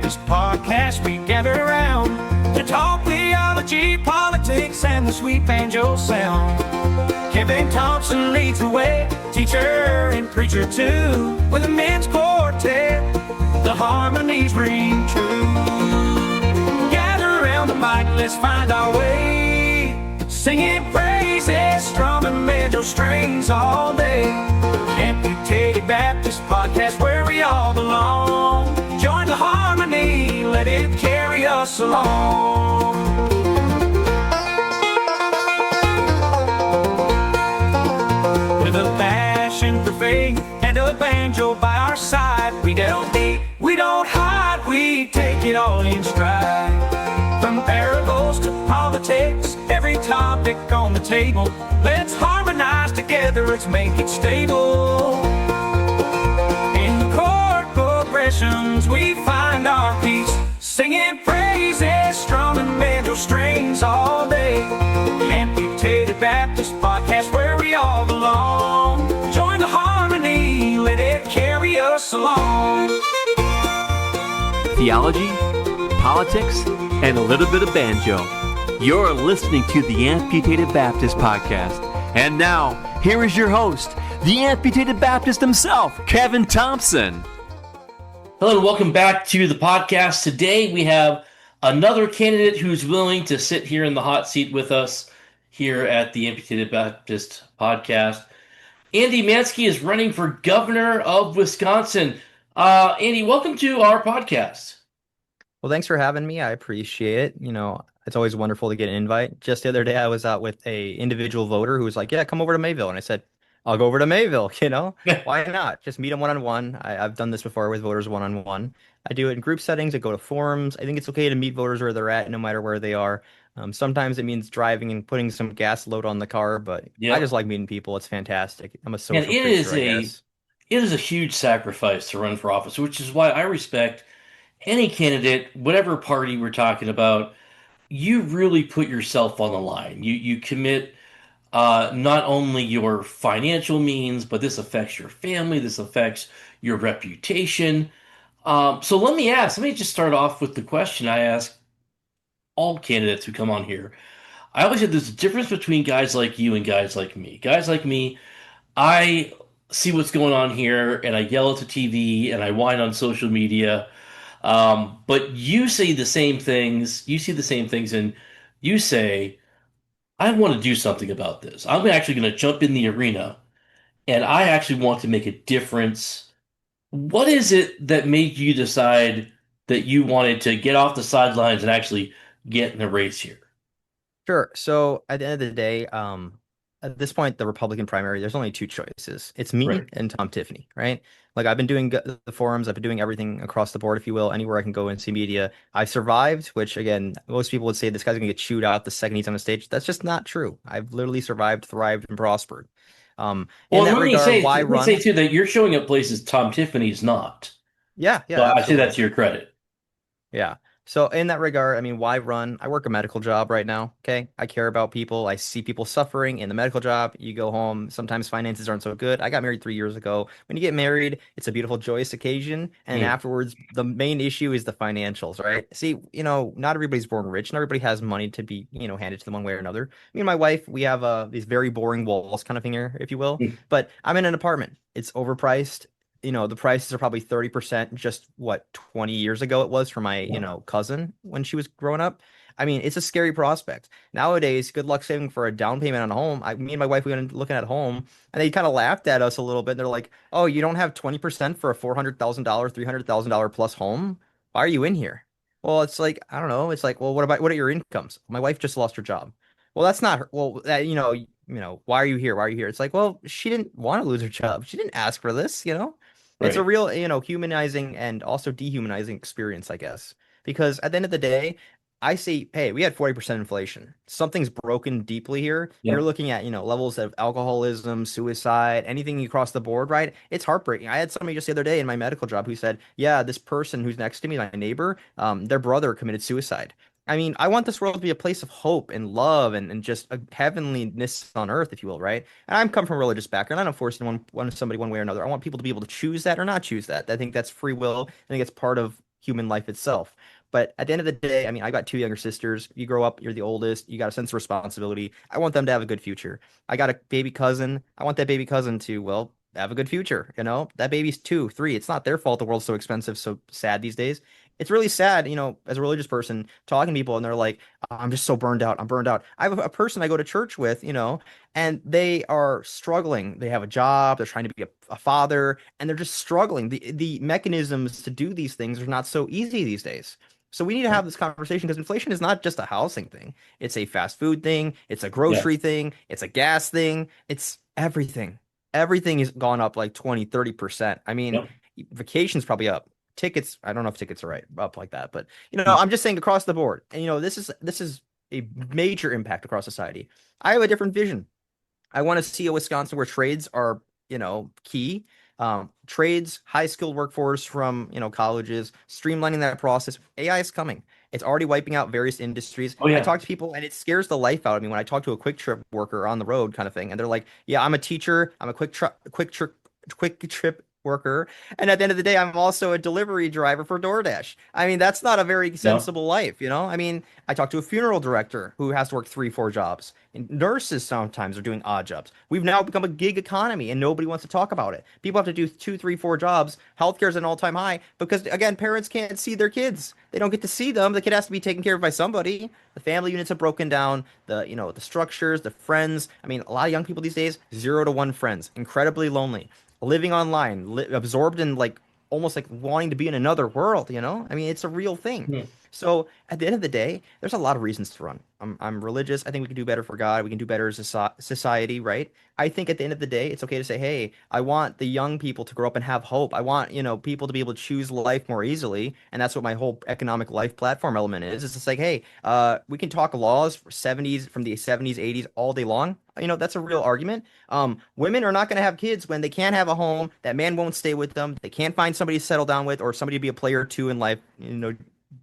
Baptist podcast, we gather around to talk theology, politics, and the sweet banjo sound. Kevin Thompson leads the way, teacher and preacher too. With a men's quartet, the harmonies ring true. Gather around the mic, let's find our way, singing praises, strumming banjo strings all day. Amputated Baptist podcast, where we all belong. Join the harmony, let it carry us along. With a passion for faith and a banjo by our side, we don't deep, we don't hide, we take it all in stride. From parables to politics, every topic on the table, let's harmonize together, let's make it stable. In the chord progressions we find our peace, singing praises, strumming banjo strings all day. Amputated Baptist podcast, where we all belong. Join the harmony, let it carry us along. Theology, politics, and a little bit of banjo. You're listening to the Amputated Baptist podcast. And now, here is your host, the Amputated Baptist himself, Kevin Thompson. Hello and welcome back to the podcast. Today we have another candidate who's willing to sit here in the hot seat with us here at the Amputated Baptist podcast. Andy Manske is running for governor of Wisconsin. Andy, welcome to our podcast. Well, thanks for having me. I appreciate it. You know, it's always wonderful to get an invite. Just the other day, I was out with a individual voter who was like, yeah, come over to Mayville. And I said, I'll go over to Mayville, you know? Why not? Just meet them one-on-one. I've done this before with voters one-on-one. I do it in group settings. I go to forums. I think it's okay to meet voters where they're at, no matter where they are. Sometimes it means driving and putting some gas load on the car, but I just like meeting people. It's fantastic. I'm a social creature, I guess. It is a huge sacrifice to run for office, which is why I respect any candidate, whatever party we're talking about. You really put yourself on the line. You commit not only your financial means, but this affects your family. This affects your reputation. So let me just start off with the question I ask all candidates who come on here. I always say there's a difference between guys like you and guys like me. Guys like me, I see what's going on here and I yell at the TV and I whine on social media. But you say the same things, you see the same things, and you say, I want to do something about this. I'm actually going to jump in the arena, and I actually want to make a difference. What is it that made you decide that you wanted to get off the sidelines and actually get in a race here? Sure. So at the end of the day, at this point, the Republican primary, there's only two choices. It's me and Tom Tiffany, right? Like I've been doing the forums, I've been doing everything across the board, if you will, anywhere I can go and see media. I've survived, which again, most people would say this guy's gonna get chewed out the second he's on the stage. That's just not true. I've literally survived, thrived, and prospered. Well, let me say too that you're showing up places Tom Tiffany's not. Yeah. So I say that to your credit. Yeah. So in that regard, I mean, why run? I work a medical job right now, okay? I care about people. I see people suffering in the medical job. You go home, sometimes finances aren't so good. I got married 3 years ago. When you get married, it's a beautiful, joyous occasion. And afterwards, the main issue is the financials, right? See, you know, not everybody's born rich. Not everybody has money to be, you know, handed to them one way or another. Me and my wife, we have these very boring walls kind of thing here, if you will. But I'm in an apartment. It's overpriced. You know, the prices are probably 30% just 20 years ago it was for my, you know, cousin when she was growing up. I mean, it's a scary prospect. Nowadays, good luck saving for a down payment on a home. Me and my wife, we went looking at home and they kind of laughed at us a little bit. They're like, oh, you don't have 20% for a $400,000, $300,000 plus home? Why are you in here? Well, it's like, I don't know. It's like, well, what are your incomes? My wife just lost her job. Well, that's not her. Well, you know, why are you here? Why are you here? It's like, well, she didn't want to lose her job. She didn't ask for this, you know? It's a real, you know, humanizing and also dehumanizing experience, I guess. Because at the end of the day, I say, hey, we had 40% inflation. Something's broken deeply here. Yeah. You're looking at, you know, levels of alcoholism, suicide, anything across the board, right? It's heartbreaking. I had somebody just the other day in my medical job who said, yeah, this person who's next to me, my neighbor, their brother committed suicide. I mean, I want this world to be a place of hope and love and just a heavenliness on earth, if you will, right? And I'm come from a religious background. I don't force somebody one way or another. I want people to be able to choose that or not choose that. I think that's free will. I think it's part of human life itself. But at the end of the day, I mean, I got two younger sisters. You grow up, you're the oldest, you got a sense of responsibility. I want them to have a good future. I got a baby cousin. I want that baby cousin to, well, have a good future. You know, that baby's 2, 3. It's not their fault the world's so expensive, so sad these days. It's really sad, as a religious person, talking to people and they're like, I'm just so burned out. I'm burned out. I have a person I go to church with, and they are struggling. They have a job, they're trying to be a father, and they're just struggling. The mechanisms to do these things are not so easy these days. So we need to have this conversation because inflation is not just a housing thing. It's a fast food thing, it's a Yeah. grocery thing, it's a gas thing, it's everything. Everything has gone up like 20, 30%. I mean, Yep. vacation's probably up. Tickets, I don't know if tickets are right up like that, but Mm. I'm just saying across the board. And this is a major impact across society. I have a different vision. I want to see a Wisconsin where trades are, key. Trades, high skilled workforce from, colleges, streamlining that process. AI is coming. It's already wiping out various industries. Oh I yeah. talk to people and it scares the life out of me when I talk to a quick trip worker on the road kind of thing. And they're like, yeah, I'm a teacher. I'm a quick trip worker. And at the end of the day, I'm also a delivery driver for DoorDash. I mean, that's not a very No. sensible life. I mean, I talked to a funeral director who has to work 3, 4 jobs. And nurses sometimes are doing odd jobs. We've now become a gig economy and nobody wants to talk about it. People have to do 2, 3, 4 jobs. Healthcare is an all-time high because again, parents can't see their kids. They don't get to see them. The kid has to be taken care of by somebody. The family units are broken down. The structures, the friends. I mean, a lot of young people these days, 0 to 1 friends, incredibly lonely, living online, absorbed in like almost like wanting to be in another world. I mean, it's a real thing. Hmm. So at the end of the day, there's a lot of reasons to run. I'm religious. I think we can do better for God. We can do better as a society, right? I think at the end of the day, it's okay to say, hey, I want the young people to grow up and have hope. I want, people to be able to choose life more easily. And that's what my whole economic life platform element is. It's just like, hey, we can talk laws for 70s, from the 70s, 80s all day long. That's a real argument. Women are not going to have kids when they can't have a home. That man won't stay with them. They can't find somebody to settle down with or somebody to be a player too in life,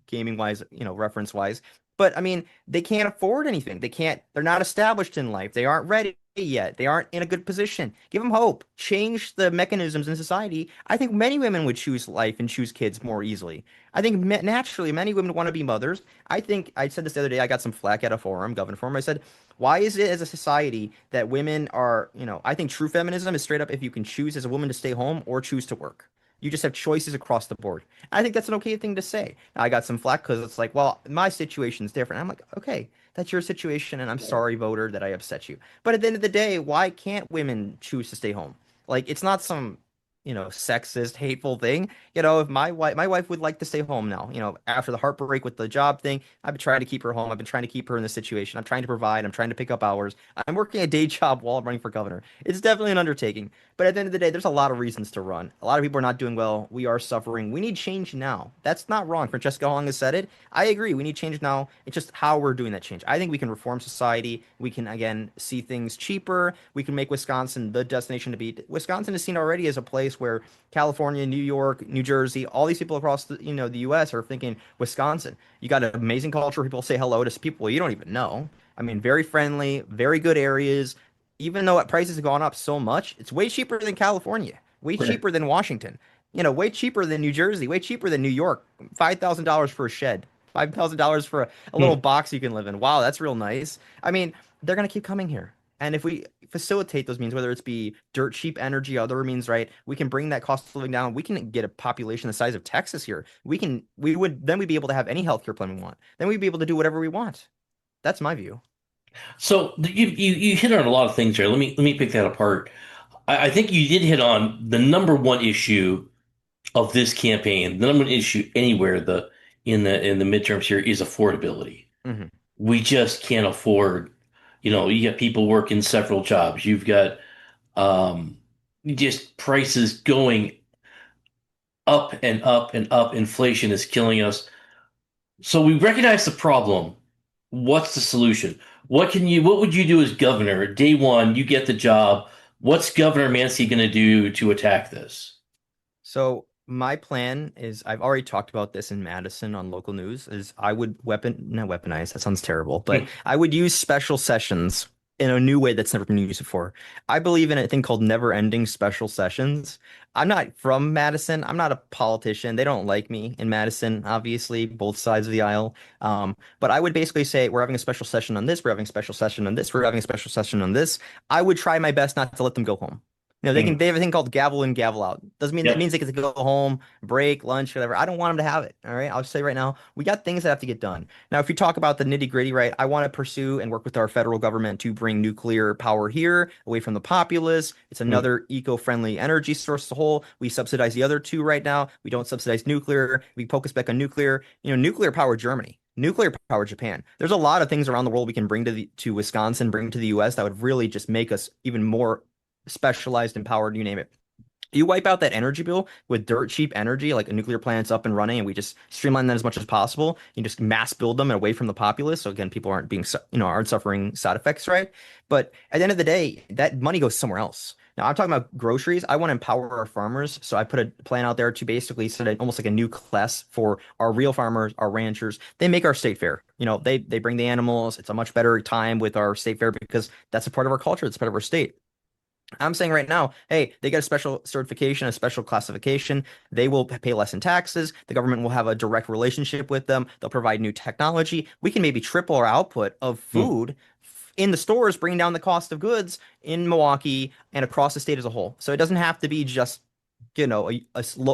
gaming wise, reference wise. But I mean, they can't afford anything. They're not established in life. They aren't ready yet. They aren't in a good position. Give them hope. Change the mechanisms in society. I think many women would choose life and choose kids more easily. I think naturally many women want to be mothers. I think I said this the other day. I got some flack at a forum, government forum. I said, why is it as a society that women are, I think true feminism is straight up if you can choose as a woman to stay home or choose to work. You just have choices across the board. I think that's an okay thing to say. Now, I got some flack because it's like, well, my situation's different. I'm like, okay, that's your situation, and I'm sorry, voter, that I upset you. But at the end of the day, why can't women choose to stay home? Like, it's not some, sexist, hateful thing. If my wife would like to stay home now, after the heartbreak with the job thing, I've been trying to keep her home. I've been trying to keep her in this situation. I'm trying to provide. I'm trying to pick up hours. I'm working a day job while I'm running for governor. It's definitely an undertaking. But at the end of the day, there's a lot of reasons to run. A lot of people are not doing well. We are suffering. We need change now. That's not wrong. Francesca Hong has said it. I agree. We need change now. It's just how we're doing that change. I think we can reform society. We can, again, see things cheaper. We can make Wisconsin the destination to be. Wisconsin is seen already as a place where California, New York, New Jersey, all these people across the U.S. are thinking Wisconsin. You got an amazing culture. People say hello to people you don't even know. I mean, very friendly, very good areas, even though prices have gone up so much, it's way cheaper than California, way Right. cheaper than Washington, way cheaper than New Jersey, way cheaper than New York. $5,000 for a shed, $5,000 for a little Hmm. box you can live in. Wow, that's real nice. I mean, they're gonna keep coming here. And if we facilitate those means, whether it's be dirt cheap energy, other means, right, we can bring that cost of living down. We can get a population the size of Texas here. We'd be able to have any healthcare plan we want. Then we'd be able to do whatever we want. That's my view. So you hit on a lot of things there. Let me pick that apart. I think you did hit on the number one issue of this campaign. The number one issue anywhere in the midterms here is affordability. Hmm. We just can't afford. You got people working several jobs. You've got um, just prices going up and up and up. Inflation is killing us. So we recognize the problem. What's the solution? What would you do as governor? Day one, you get the job. What's Governor Manske going to do to attack this? So my plan is I've already talked about this in Madison on local news is I would not weaponize, that sounds terrible, but Hmm. I would use special sessions in a new way that's never been used before. I believe in a thing called never-ending special sessions. I'm not from Madison. I'm not a politician. They don't like me in Madison, obviously, both sides of the aisle. But I would basically say we're having a special session on this, we're having a special session on this, we're having a special session on this. I would try my best not to let them go home. Mm. They have a thing called gavel in, gavel out. Doesn't mean that Yep. means they get to go home, break, lunch, whatever. I don't want them to have it. All right. I'll just say right now, we got things that have to get done. Now, if you talk about the nitty gritty, right, I want to pursue and work with our federal government to bring nuclear power here away from the populace. It's Mm. another eco-friendly energy source as a whole. We subsidize the other two right now. We don't subsidize nuclear. We focus back on nuclear. Nuclear power Germany. Nuclear power Japan. There's a lot of things around the world we can bring to Wisconsin, bring to the US that would really just make us even more specialized, empowered, you name it. You wipe out that energy bill with dirt cheap energy, like a nuclear plant's up and running, and we just streamline that as much as possible. You just mass build them away from the populace. So again, people aren't aren't suffering side effects, right? But at the end of the day, that money goes somewhere else. Now I'm talking about groceries. I want to empower our farmers. So I put a plan out there to basically set almost like a new class for our real farmers, our ranchers. They make our state fair. They bring the animals. It's a much better time with our state fair because that's a part of our culture. It's part of our state. I'm saying right now, hey, they get a special certification, a special classification. They will pay less in taxes. The government will have a direct relationship with them. They'll provide new technology. We can maybe triple our output of Mm. food in the stores, bringing down the cost of goods in Milwaukee and across the state as a whole. So it doesn't have to be just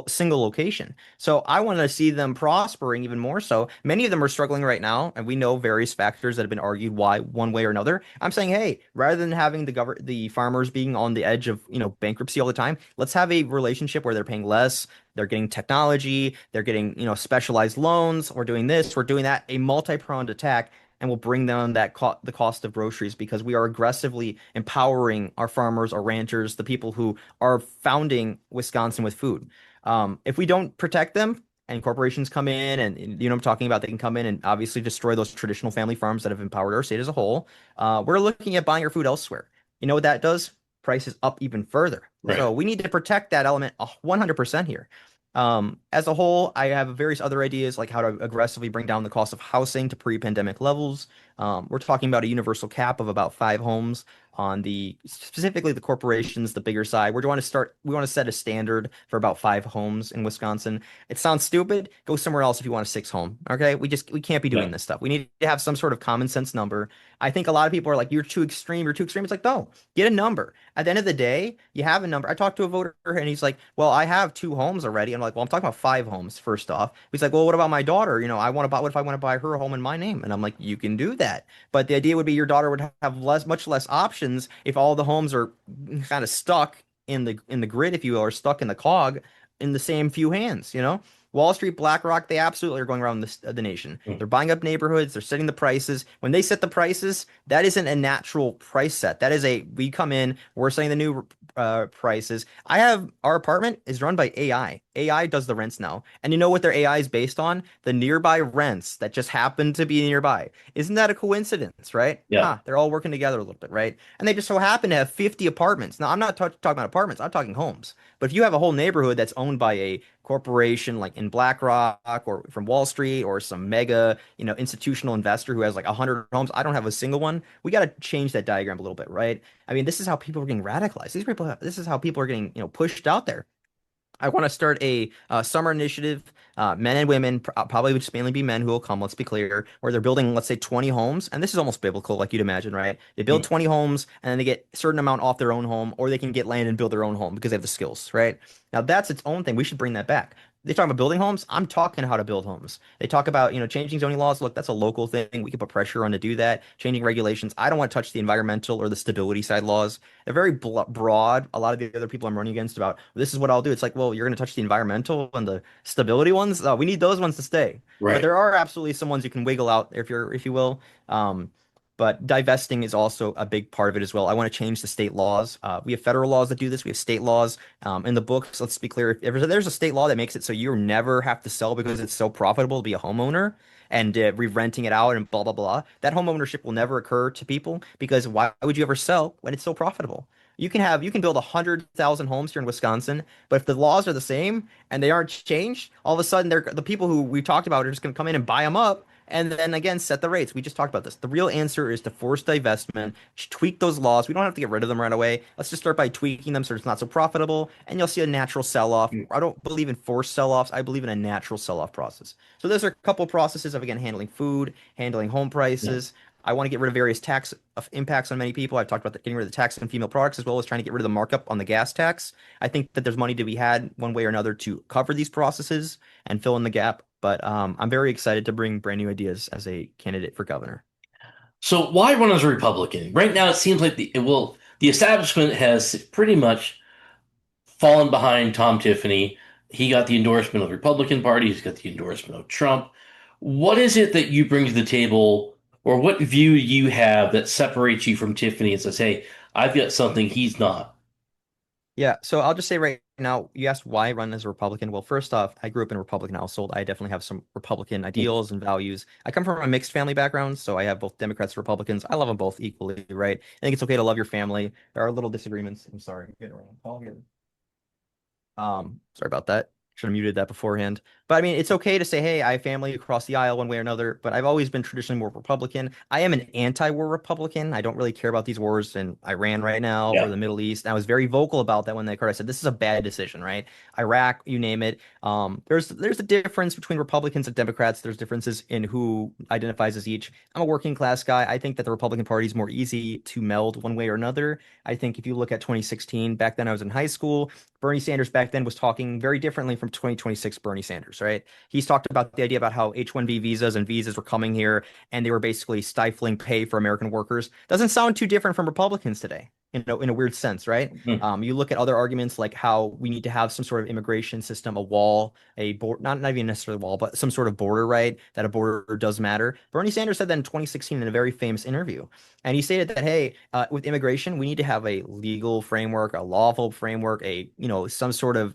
single location. So I want to see them prospering even more so. Many of them are struggling right now, and we know various factors that have been argued why one way or another. I'm saying, hey, rather than having the farmers being on the edge of, bankruptcy all the time, let's have a relationship where they're paying less, they're getting technology, they're getting, specialized loans, we're doing this, we're doing that, a multi-pronged attack. And we'll bring down the cost of groceries because we are aggressively empowering our farmers, our ranchers, the people who are founding Wisconsin with food. If we don't protect them and corporations come in and I'm talking about, they can come in and obviously destroy those traditional family farms that have empowered our state as a whole. We're looking at buying our food elsewhere. You know what that does? Prices up even further. Right. So we need to protect that element 100% here. As a whole, I have various other ideas like how to aggressively bring down the cost of housing to pre-pandemic levels. We're talking about a universal cap of about 5 homes on specifically the corporations, the bigger side. We want to set a standard for about 5 homes in Wisconsin. It sounds stupid. Go somewhere else if you want a 6 home. Okay. We can't be doing Yeah. this stuff. We need to have some sort of common sense number. I think a lot of people are like, you're too extreme. You're too extreme. It's like, no, get a number. At the end of the day, you have a number. I talked to a voter and he's like, well, I have 2 homes already. I'm like, well, I'm talking about 5 homes first off. He's like, well, what about my daughter? What if I want to buy her home in my name? And I'm like, you can do that. But the idea would be your daughter would have much less options if all the homes are kind of stuck in the grid, if you will, or stuck in the cog in the same few hands. Wall Street, BlackRock, they absolutely are going around the nation. Mm. They're buying up neighborhoods, they're setting the prices. When they set the prices, that isn't a natural price set. We come in, we're setting the new prices. Our apartment is run by AI. AI does the rents now. And you know what their AI is based on? The nearby rents that just happen to be nearby. Isn't that a coincidence, right? Yeah. They're all working together a little bit, right? And they just so happen to have 50 apartments. Now, I'm not talking about apartments, I'm talking homes. But if you have a whole neighborhood that's owned by a corporation like in BlackRock or from Wall Street or some mega, institutional investor who has like 100 homes, I don't have a single one. We got to change that diagram a little bit, right? I mean, this is how people are getting radicalized. This is how people are getting, pushed out there. I want to start a summer initiative, men and women, probably would just mainly be men who will come, let's be clear, where they're building, let's say, 20 homes. And this is almost biblical, like you'd imagine, right? They build Mm. 20 homes and then they get a certain amount off their own home, or they can get land and build their own home because they have the skills, right? Now, that's its own thing. We should bring that back. They talk about building homes. I'm talking how to build homes. They talk about, changing zoning laws. Look, that's a local thing. We can put pressure on to do that. Changing regulations. I don't want to touch the environmental or the stability side laws. They're very broad. A lot of the other people I'm running against about this is what I'll do. It's like, well, you're going to touch the environmental and the stability ones. We need those ones to stay. But Right. there are absolutely some ones you can wiggle out if you will. But divesting is also a big part of it as well. I want to change the state laws. We have federal laws that do this. We have state laws in the books. Let's be clear. If there's a state law that makes it so you never have to sell because it's so profitable to be a homeowner and re-renting it out and blah, blah, blah, that home ownership will never occur to people because why would you ever sell when it's so profitable? You can build 100,000 homes here in Wisconsin, but if the laws are the same and they aren't changed, all of a sudden the people who we talked about are just going to come in and buy them up and then again, set the rates. We just talked about this. The real answer is to force divestment, tweak those laws. We don't have to get rid of them right away. Let's just start by tweaking them so it's not so profitable, and you'll see a natural sell-off. I don't believe in forced sell-offs. I believe in a natural sell-off process. So those are a couple processes of, again, handling food, handling home Yeah. prices. I want to get rid of various tax impacts on many people. I've talked about getting rid of the tax on female products as well as trying to get rid of the markup on the gas tax. I think that there's money to be had one way or another to cover these processes and fill in the gap. But I'm very excited to bring brand new ideas as a candidate for governor. So why run as a Republican? Right now, it seems like the establishment has pretty much fallen behind Tom Tiffany. He got the endorsement of the Republican Party. He's got the endorsement of Trump. What is it that you bring to the table, or what view you have that separates you from Tiffany and says, "Hey, I've got something he's not." Yeah, so I'll just say right now, you asked why I run as a Republican. Well, first off, I grew up in a Republican household. I definitely have some Republican ideals and values. I come from a mixed family background, so I have both Democrats and Republicans. I love them both equally, right? I think it's okay to love your family. There are little disagreements. I'm sorry. I'm getting a wrong call here. Sorry about that. Should have muted that beforehand. But I mean, it's okay to say, hey, I have family across the aisle one way or another, but I've always been traditionally more Republican. I am an anti-war Republican. I don't really care about these wars in Iran right now or Yeah. the Middle East. And I was very vocal about that when they occurred. I said, this is a bad decision, right? Iraq, you name it. There's a difference between Republicans and Democrats. There's differences in who identifies as each. I'm a working class guy. I think that the Republican Party is more easy to meld one way or another. I think if you look at 2016, back then I was in high school. Bernie Sanders back then was talking very differently from 2026 Bernie Sanders, right? He's talked about the idea about how H-1B visas and visas were coming here and they were basically stifling pay for American workers. Doesn't sound too different from Republicans today, in a weird sense, right? Mhm. You look at other arguments like how we need to have some sort of immigration system, a wall, a board, not even necessarily a wall, but some sort of border, right? That a border does matter. Bernie Sanders said that in 2016 in a very famous interview. And he stated that, hey, with immigration, we need to have a legal framework, a lawful framework, some sort of,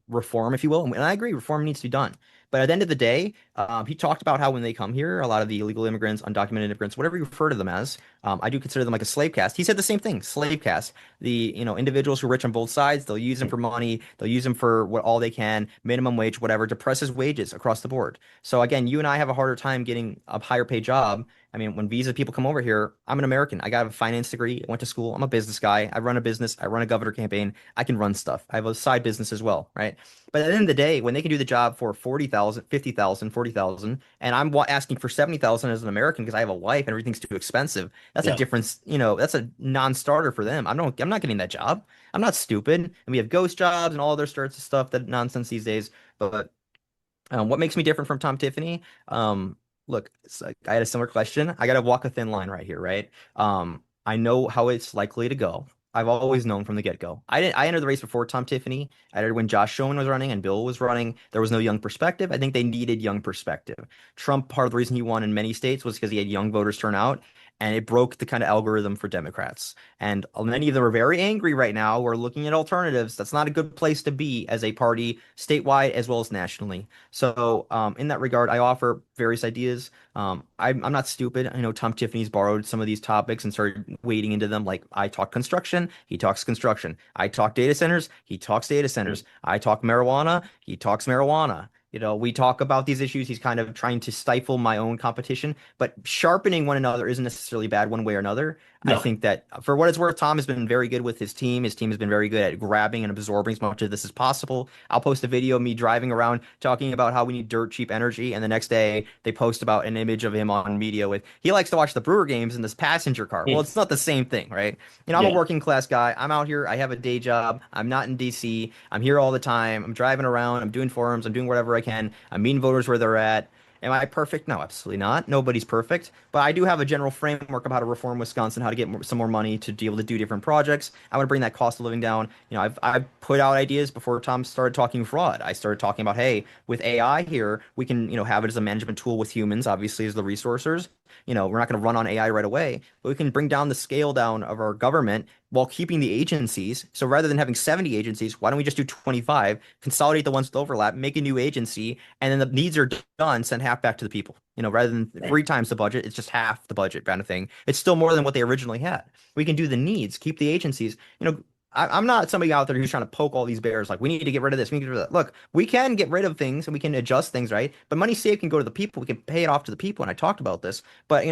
reform, if you will. And I agree, reform needs to be done. But at the end of the day, he talked about how when they come here, a lot of the illegal immigrants, undocumented immigrants, whatever you refer to them as, I do consider them like a slave caste. He said the same thing, slave caste. The, individuals who are rich on both sides, they'll use them for money, they'll use them for what all they can, minimum wage, whatever, depresses wages across the board. So again, you and I have a harder time getting a higher paid job. I mean, when visa people come over here, I'm an American. I got a finance degree. I went to school. I'm a business guy. I run a business. I run a governor campaign. I can run stuff. I have a side business as well, right? But at the end of the day, when they can do the job for 40,000, 50,000, 40,000, and I'm asking for 70,000 as an American because I have a wife and everything's too expensive, that's a Yeah. difference, that's a non-starter for them. I'm not getting that job. I'm not stupid. And we have ghost jobs and all other sorts of stuff, that nonsense these days. But what makes me different from Tom Tiffany? Look, I had a similar question. I got to walk a thin line right here, right? I know how it's likely to go. I've always known from the get-go. I entered the race before Tom Tiffany. I entered when Josh Schoen was running and Bill was running. There was no young perspective. I think they needed young perspective. Trump, part of the reason he won in many states was because he had young voters turn out, and it broke the kind of algorithm for Democrats. And many of them are very angry right now. We're looking at alternatives. That's not a good place to be as a party, statewide as well as nationally. So, in that regard, I offer various ideas. I'm not stupid. I know Tom Tiffany's borrowed some of these topics and started wading into them. Like I talk construction, he talks construction. I talk data centers, he talks data centers. I talk marijuana, he talks marijuana. We talk about these issues. He's kind of trying to stifle my own competition, but sharpening one another isn't necessarily bad one way or another. I No. think that for what it's worth, Tom has been very good with his team. His team has been very good at grabbing and absorbing as much of this as possible. I'll post a video of me driving around talking about how we need dirt cheap energy, and the next day they post about an image of him on media with he likes to watch the Brewer games in this passenger car. Well, Mm. it's not the same thing, right? I'm a Yeah. working class guy. I'm out here. I have a day job. I'm not in DC. I'm here all the time. I'm driving around. I'm doing forums. I'm doing whatever I can. I'm meeting voters where they're at. Am I perfect? No, absolutely not. Nobody's perfect. But I do have a general framework of how to reform Wisconsin, how to get some more money to be able to do different projects. I want to bring that cost of living down. I've put out ideas before Tom started talking fraud. I started talking about, hey, with AI here, we can, have it as a management tool with humans, obviously, as the resources. We're not going to run on AI right away, but we can bring down the scale down of our government while keeping the agencies. So rather than having 70 agencies, why don't we just do 25, consolidate the ones with overlap, make a new agency, and then the needs are done, send half back to the people. Rather than three times the budget, it's just half the budget kind of thing. It's still more than what they originally had. We can do the needs, keep the agencies. I'm not somebody out there who's trying to poke all these bears. Like we need to get rid of this. We need to get rid of that. Look, we can get rid of things and we can adjust things, right? But money saved can go to the people. We can pay it off to the people. And I talked about this. But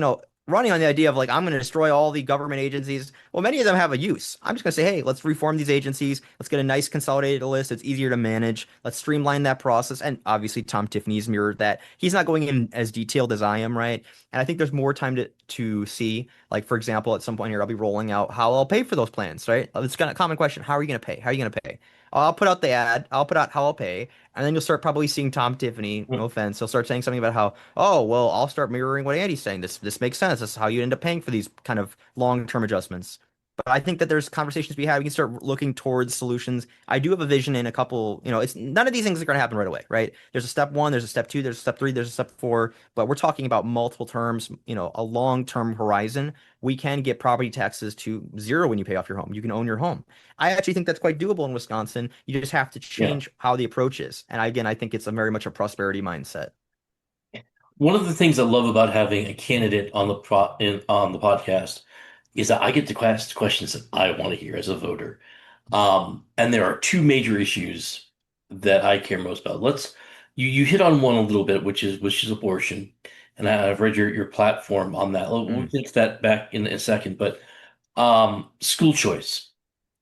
running on the idea of like I'm going to destroy all the government agencies. Well, many of them have a use. I'm just going to say, hey, let's reform these agencies. Let's get a nice consolidated list. It's easier to manage. Let's streamline that process. And obviously, Tom Tiffany's mirrored that. He's not going in as detailed as I am, right? And I think there's more time to see. Like for example, at some point here, I'll be rolling out how I'll pay for those plans, right? It's kind of common question. How are you going to pay? How are you going to pay? I'll put out the ad. I'll put out how I'll pay, and then you'll start probably seeing Tom Tiffany. No offense, he'll start saying something about how, oh, well, I'll start mirroring what Andy's saying. This makes sense. This is how you end up paying for these kind of long-term adjustments. But I think that there's conversations to be had. We can start looking towards solutions. I do have a vision in a couple, it's none of these things are going to happen right away, right? There's a step one, there's a step two, there's a step three, there's a step four, but we're talking about multiple terms, a long-term horizon. We can get property taxes to zero when you pay off your home. You can own your home. I actually think that's quite doable in Wisconsin. You just have to Yeah. change how the approach is. And again, I think it's a very much a prosperity mindset. One of the things I love about having a candidate on on the podcast is that I get to ask questions that I want to hear as a voter. And there are two major issues that I care most about. You hit on one a little bit, which is abortion, and I've read your platform on that. We'll Mm. get to that back in a second, but school choice.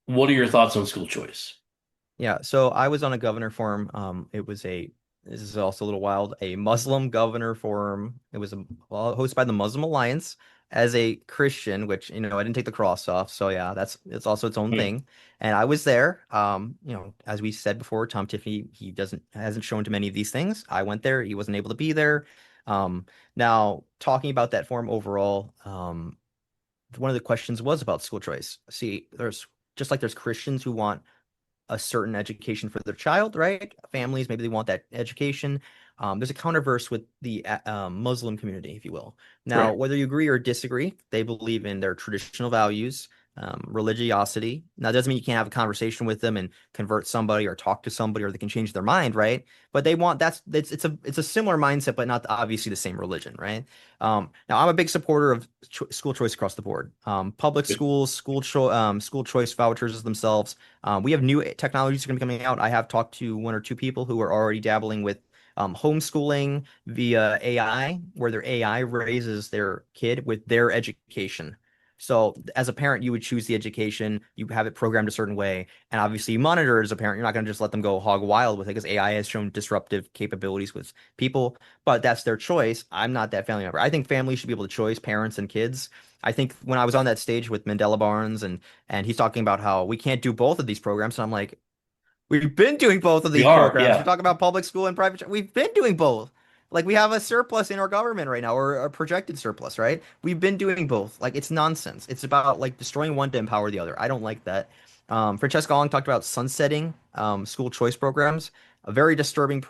What are your thoughts on school choice? Yeah, so I was on a governor forum. This is also a little wild, a Muslim governor forum. It was hosted by the Muslim Alliance as a Christian, which, I didn't take the cross off. So yeah, it's also its own Hmm. thing. And I was there. As we said before, Tom Tiffany, he hasn't shown to many of these things. I went there, he wasn't able to be there. Now talking about that forum overall, one of the questions was about school choice. See, there's Christians who want a certain education for their child, right? Families, maybe they want that education. There's a counterverse with the Muslim community, if you will. Now, Right. whether you agree or disagree, they believe in their traditional values, religiosity. Now, it doesn't mean you can't have a conversation with them and convert somebody or talk to somebody, or they can change their mind, right? But they want it's a similar mindset, but not obviously the same religion, right? Now, I'm a big supporter of school choice across the board. Public schools, school choice vouchers themselves. We have new technologies going to be coming out. I have talked to one or two people who are already dabbling with homeschooling via AI, where their AI raises their kid with their education. So as a parent, you would choose the education, you have it programmed a certain way, and obviously you monitor it as a parent. You're not going to just let them go hog wild with it because AI has shown disruptive capabilities with people, but that's their choice. I'm not that family member. I think families should be able to choose, parents and kids. I think when I was on that stage with Mandela Barnes and he's talking about how we can't do both of these programs, and I'm like, we've been doing both of We these are, programs. You're yeah. talking about public school and private. We've been doing both. Like we have a surplus in our government right now, or a projected surplus, right? We've been doing both. Like it's nonsense. It's about like destroying one to empower the other. I don't like that. Francesca Long talked about sunsetting school choice programs, a very disturbing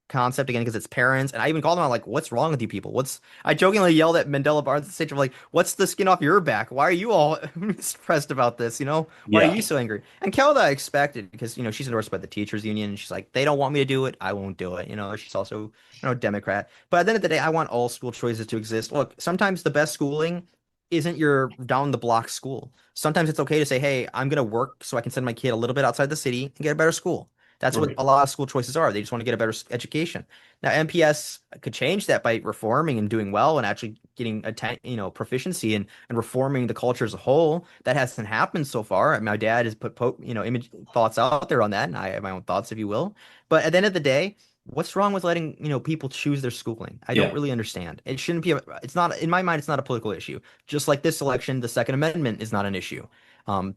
concept again because it's parents. And I even called them out like, "What's wrong with you people? What's?" I jokingly yelled at Mandela Barnes at the stage of like, "What's the skin off your back? Why are you all stressed about this? Why are Yeah. you so angry?" And Kelda I expected because she's endorsed by the teachers union and she's like, they don't want me to do it, I won't do it. She's also Democrat. But at the end of the day, I want all school choices to exist. Look, sometimes the best schooling isn't your down the block school. Sometimes it's okay to say, hey, I'm gonna work so I can send my kid a little bit outside the city and get a better school. That's what Right. a lot of school choices are. They just want to get a better education. Now, MPS could change that by reforming and doing well and actually getting proficiency and reforming the culture as a whole. That hasn't happened so far. My dad has put image thoughts out there on that, and I have my own thoughts, if you will. But at the end of the day, what's wrong with letting people choose their schooling? I don't Yeah. really understand. It shouldn't be. It's not in my mind. It's not a political issue. Just like this election, the Second Amendment is not an issue.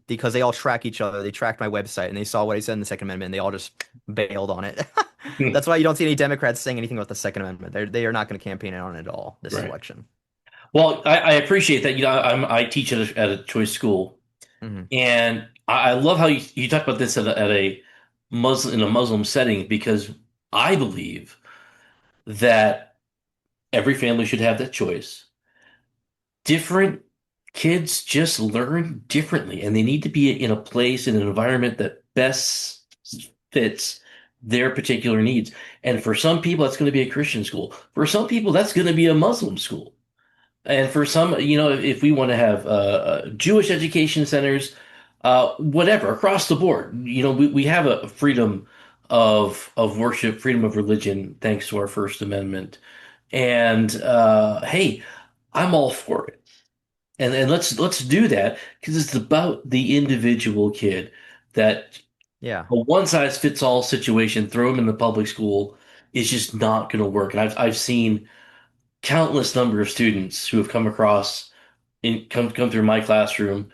Because they all track each other. They tracked my website and they saw what I said in the Second Amendment and they all just bailed on it. Hmm. That's why you don't see any Democrats saying anything about the Second Amendment. They are not going to campaign on it at all this Right. election. Well, I appreciate that. I teach at a choice school, Hmm. and I love how you talk about this at a Muslim in a Muslim setting because I believe that every family should have that choice. Different kids just learn differently, and they need to be in a place in an environment that best fits their particular needs. And for some people, that's going to be a Christian school. For some people, that's going to be a Muslim school. And for some, if we want to have Jewish education centers, whatever, across the board. We have a freedom of worship, freedom of religion, thanks to our First Amendment. And hey, I'm all for it. And let's do that because it's about the individual kid that Yeah. a one size fits all situation, throw them in the public school is just not going to work. And I've seen countless number of students who have come across come through my classroom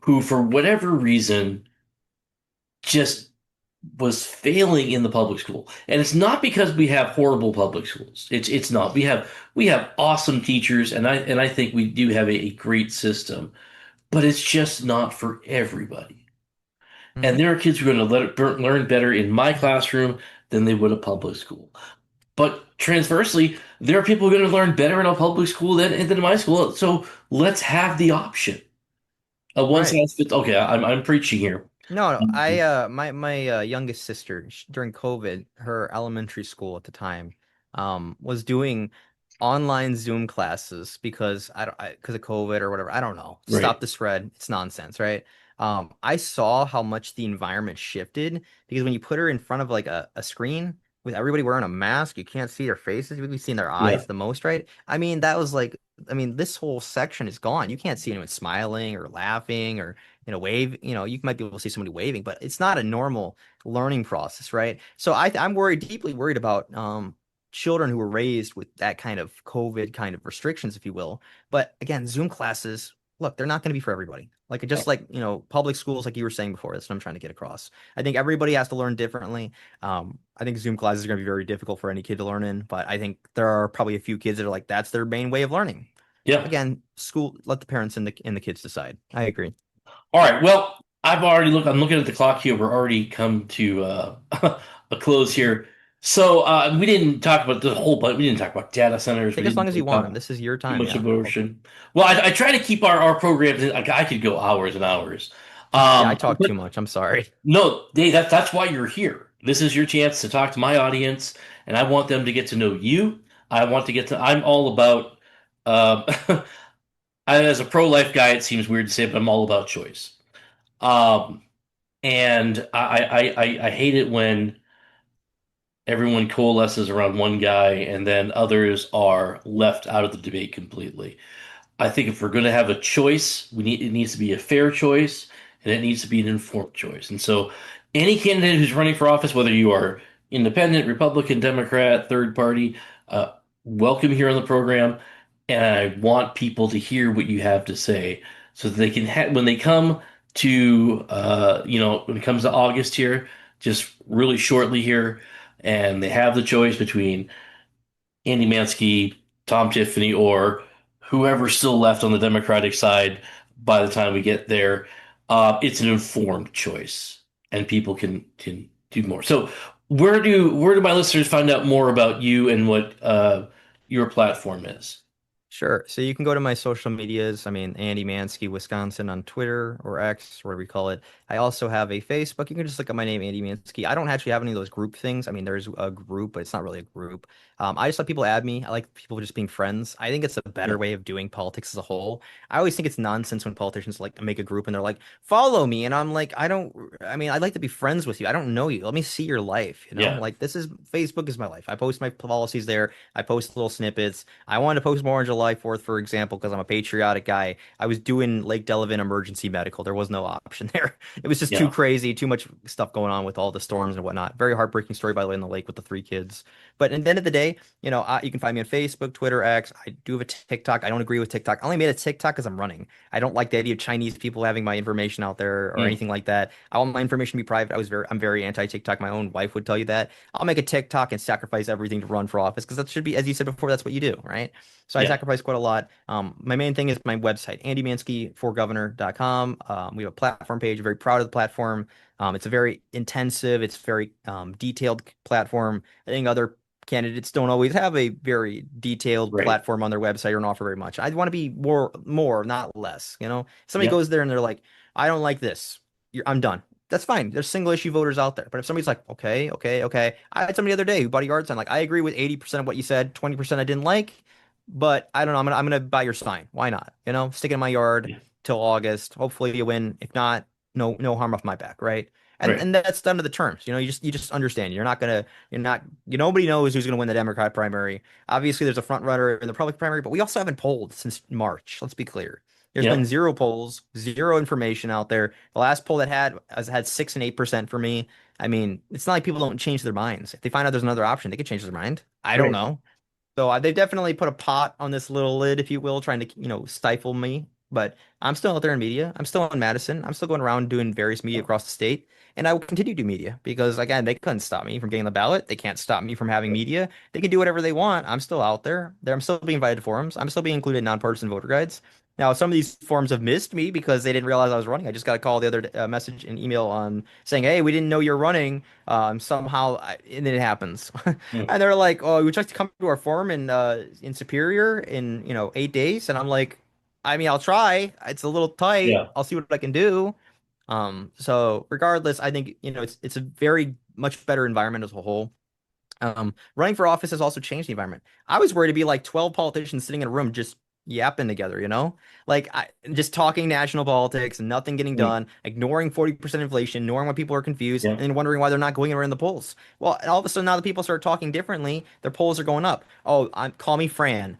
who, for whatever reason, just was failing in the public school. And it's not because we have horrible public schools. It's not. We have awesome teachers, and I think we do have a great system, but it's just not for everybody. And Hmm. there are kids who are going to learn better in my classroom than they would a public school. But transversely, there are people who are going to learn better in a public school than in my school. So let's have the option. A one Right. size fits. Okay, I'm preaching here. No, no, Um, my youngest sister during COVID, her elementary school at the time, was doing online Zoom classes because I don't because of COVID or whatever. I don't know. Right. Stop the spread. It's nonsense, right? I saw how much the environment shifted because when you put her in front of like a screen with everybody wearing a mask, you can't see their faces. You can see their Yeah. eyes the most, right? I mean, that was like, I mean, this whole section is gone. You can't see anyone smiling or laughing or wave, you might be able to see somebody waving, but it's not a normal learning process, right? So I'm worried, deeply worried about children who were raised with that kind of COVID kind of restrictions, if you will. But again, Zoom classes, look, they're not going to be for everybody. Like just like, public schools, like you were saying before, that's what I'm trying to get across. I think everybody has to learn differently. I think Zoom classes are going to be very difficult for any kid to learn in, but I think there are probably a few kids that are like, that's their main way of learning. Yeah. Again, school, let the parents and the kids decide. I agree. All right. Well, I'm looking at the clock here. We're already come to a close here. So we didn't talk about the whole, but we didn't talk about data centers. We Take as long didn't as you really want. talk This is your too time. much Yeah. about ocean. Well, I try to keep our programs. Like I could go hours and hours. Yeah, I talk But too much. I'm sorry. no, Dave, that's why you're here. This is your chance to talk to my audience, and I want them to get to know you. I want to get to. I'm all about. Um, as a pro-life guy, it seems weird to say, but I'm all about choice. Um, and I hate it when everyone coalesces around one guy and then others are left out of the debate completely. I think if we're going to have a choice, it needs to be a fair choice and it needs to be an informed choice. And so, any candidate who's running for office, whether you are independent, Republican, Democrat, third party, uh, welcome here on the program. And I want people to hear what you have to say so that they can when they come to when it comes to August here, just really shortly here, and they have the choice between Andy Manske, Tom Tiffany, or whoever's still left on the Democratic side by the time we get there. It's an informed choice, and people can do more. So, where do my listeners find out more about you and what your platform is? Sure. So you can go to my social medias. I mean, Andy Manske, Wisconsin on Twitter or X, whatever we call it. I also have a Facebook. You can just look up my name, Andy Manske. I don't actually have any of those group things. I mean, there's a group, but it's not really a group. I just let people add me. I like people just being friends. I think it's a Yeah, better way of doing politics as a whole. I always think it's nonsense when politicians like make a group and they're like, follow me. And I'm like, I mean, I'd like to be friends with you. I don't know you. Let me see your life, yeah, Like Facebook is my life. I post my policies there. I post little snippets. I wanted to post more on July 4th, for example, because I'm a patriotic guy. I was doing Lake Delavan emergency medical. There was no option there. It was just too yeah, crazy, too much stuff going on with all the storms and whatnot. Very heartbreaking story, by the way, in the lake with the three kids. But at the end of the day, you can find me on Facebook, Twitter, X. I do have a TikTok. I don't agree with TikTok. I only made a TikTok because I'm running. I don't like the idea of Chinese people having my information out there or mm, anything like that. I want my information to be private. I'm very anti-TikTok. My own wife would tell you that. I'll make a TikTok and sacrifice everything to run for office because that should be, as you said before, that's what you do, right? So I yeah, sacrifice quite a lot. My main thing is my website, andymansky4governor.com. We have a platform page. Very proud of the platform. It's a very intensive, it's very detailed platform. I think other candidates don't always have a very detailed right, platform on their website or don't offer very much. I want to be more, not less. Somebody yeah, goes there and they're like, I don't like this. I'm done. That's fine. There's single issue voters out there. But if somebody's like, okay, okay, okay. I had somebody the other day who bought a yard sign. Like, I agree with 80% of what you said, 20% I didn't like, but I don't know. I'm gonna buy your sign. Why not? Stick it in my yard yeah. till August. Hopefully you win. If not, no harm off my back, right? And Right. and that's done to the terms. You just understand. Nobody knows who's gonna win the Democrat primary. Obviously, there's a front runner in the Republican primary, but we also haven't polled since March. Let's be clear. There's been Yep. zero polls, zero information out there. The last poll that had 6 and 8% for me. I mean, it's not like people don't change their minds. If they find out there's another option, they could change their mind. I don't Right. know. So they've definitely put a pot on this little lid, if you will, trying to, stifle me. But I'm still out there in media. I'm still in Madison. I'm still going around doing various media across the state. And I will continue to do media because, again, they couldn't stop me from getting the ballot. They can't stop me from having media. They can do whatever they want. I'm still out there. I'm still being invited to forums. I'm still being included in nonpartisan voter guides. Now, some of these forums have missed me because they didn't realize I was running. I just got a call the other message and email on saying, "Hey, we didn't know you're running." And then it happens. Mm. And they're like, "Oh, would you like to come to our forum in Superior in 8 days?" And I'm like, "I mean, I'll try. It's a little tight. Yeah. I'll see what I can do." So regardless, I think it's a very much better environment as a whole. Running for office has also changed the environment. I was worried to be like 12 politicians sitting in a room just yapping together, just talking national politics and nothing getting Mm. done, ignoring 40% inflation, ignoring why people are confused, Yeah. and then wondering why they're not going around the polls. Well, all of a sudden now that people start talking differently, their polls are going up. Oh, call me Fran,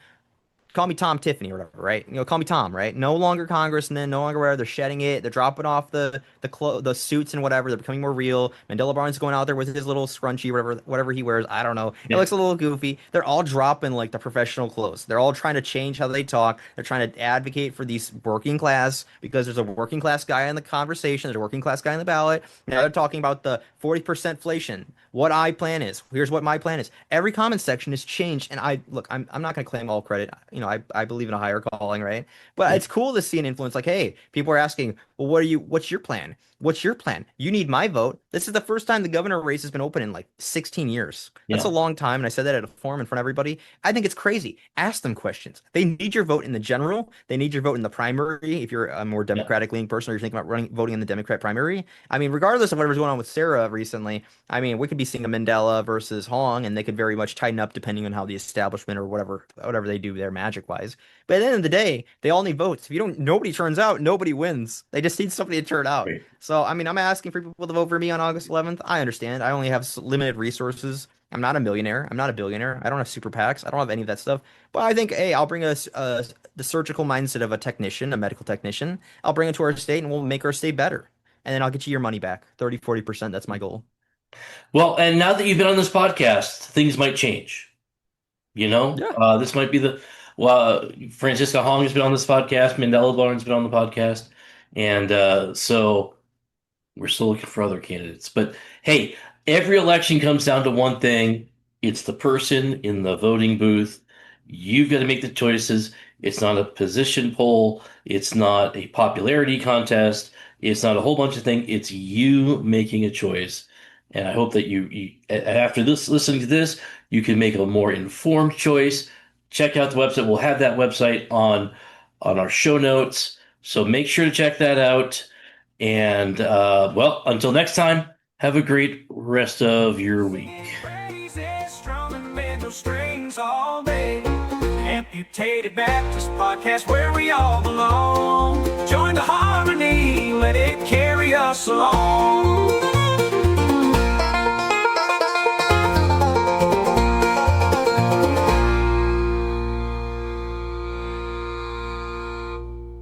call me Tom Tiffany or whatever, right? Call me Tom, right? No longer congressman, no longer whatever. They're shedding it. They're dropping off the suits and whatever. They're becoming more real. Mandela Barnes going out there with his little scrunchie, whatever he wears. I don't know. It Yeah. looks a little goofy. They're all dropping like the professional clothes. They're all trying to change how they talk. They're trying to advocate for these working class because there's a working class guy in the conversation. There's a working class guy in the ballot. Now they're talking about the 40% inflation. What I plan is. Here's what my plan is. Every comment section has changed, and I'm not going to claim all credit. I believe in a higher calling, right? But Yeah. it's cool to see an influence like, hey, people are asking, well, what's your plan? What's your plan? You need my vote. This is the first time the governor race has been open in like 16 years. That's a Yeah. long time. And I said that at a forum in front of everybody. I think it's crazy. Ask them questions. They need your vote in the general. They need your vote in the primary. If you're a more Yeah. Democratic leaning person or you're thinking about voting in the Democrat primary. I mean, regardless of whatever's going on with Sarah recently, I mean, we could be seeing a Mandela versus Hong, and they could very much tighten up depending on how the establishment or whatever they do there magic wise. But at the end of the day, they all need votes. If you don't, nobody turns out, nobody wins. They just need somebody to turn out. Right. So, I mean, I'm asking for people to vote for me on August 11th. I understand. I only have limited resources. I'm not a millionaire. I'm not a billionaire. I don't have super PACs. I don't have any of that stuff. But I think, hey, I'll bring the surgical mindset of a technician, a medical technician. I'll bring it to our state and we'll make our state better. And then I'll get you your money back. 30, 40%. That's my goal. Well, and now that you've been on this podcast, things might change. Yeah. This might be Francisca Hong has been on this podcast. Mandela Barnes has been on the podcast. And so we're still looking for other candidates. But hey, every election comes down to one thing. It's the person in the voting booth. You've got to make the choices. It's not a position poll. It's not a popularity contest. It's not a whole bunch of things. It's you making a choice. And I hope that after listening to this, you can make a more informed choice. Check out the website. We'll have that website on our show notes. So make sure to check that out. And well, until next time, have a great rest of your week. Praises, strumming banjo strings all day. Amputated Baptist Podcast, where we all belong. Join the harmony, let it carry us along.